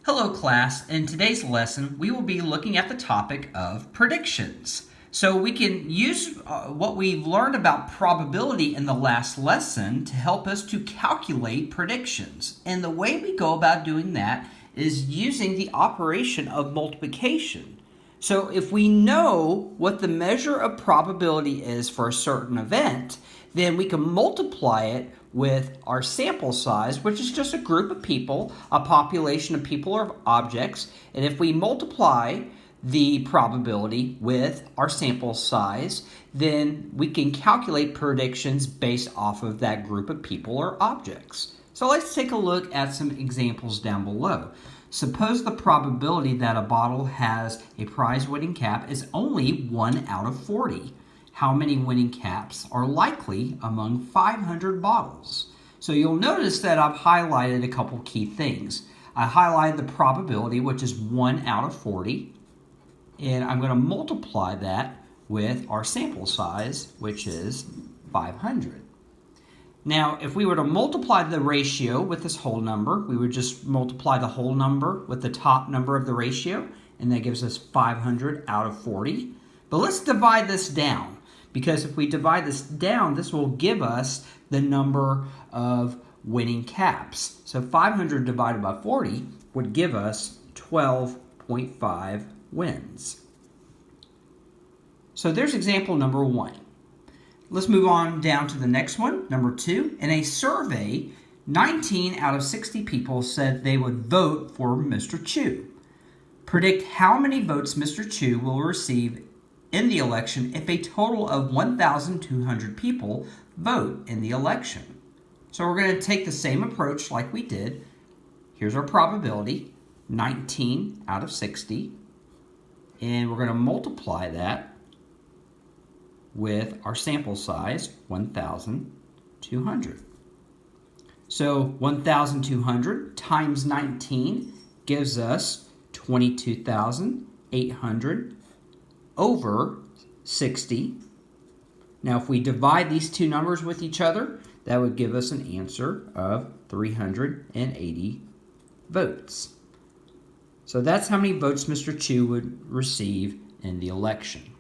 Hello class, in today's lesson we will be looking at the topic of predictions. So we can use what we've learned about probability in the last lesson to help us to calculate predictions. And the way we go about doing that is using the operation of multiplication. So if we know what the measure of probability is for a certain event, then we can multiply it with our sample size, which is just a group of people, a population of people or objects. And if we multiply the probability with our sample size, then we can calculate predictions based off of that group of people or objects. So let's take a look at some examples down below. Suppose the probability that a bottle has a prize-winning cap is only 1 out of 40. How many winning caps are likely among 500 bottles? So you'll notice that I've highlighted a couple key things. I highlighted the probability, which is 1 out of 40, and I'm going to multiply that with our sample size, which is 500. Now, if we were to multiply the ratio with this whole number, we would just multiply the whole number with the top number of the ratio, and that gives us 500 out of 40. But let's divide this down, because if we divide this down, this will give us the number of winning caps. So 500 divided by 40 would give us 12.5 wins. So there's example number 1. Let's move on down to the next one, number 2. In a survey, 19 out of 60 people said they would vote for Mr. Chu. Predict how many votes Mr. Chu will receive in the election if a total of 1,200 people vote in the election. So we're going to take the same approach like we did. Here's our probability, 19 out of 60. And we're going to multiply that with our sample size, 1,200. So 1,200 times 19 gives us 22,800 over 60. Now if we divide these two numbers with each other, that would give us an answer of 380 votes. So that's how many votes Mr. Chu would receive in the election.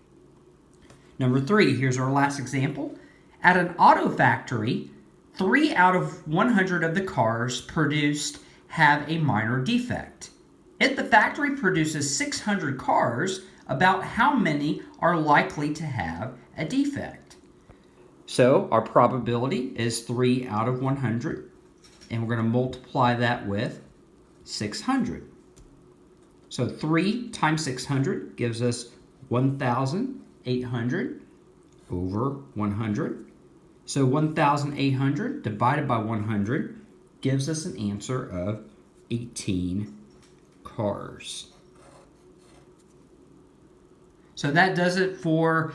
Number 3, here's our last example. At an auto factory, 3 out of 100 of the cars produced have a minor defect. If the factory produces 600 cars, about how many are likely to have a defect? So our probability is 3 out of 100, and we're going to multiply that with 600. So 3 times 600 gives us 1,800 over 100. So 1,800 divided by 100 gives us an answer of 18 cars. So that does it for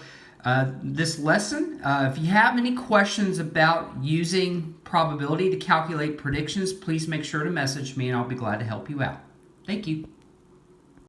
this lesson. If you have any questions about using probability to calculate predictions, please make sure to message me and I'll be glad to help you out. Thank you.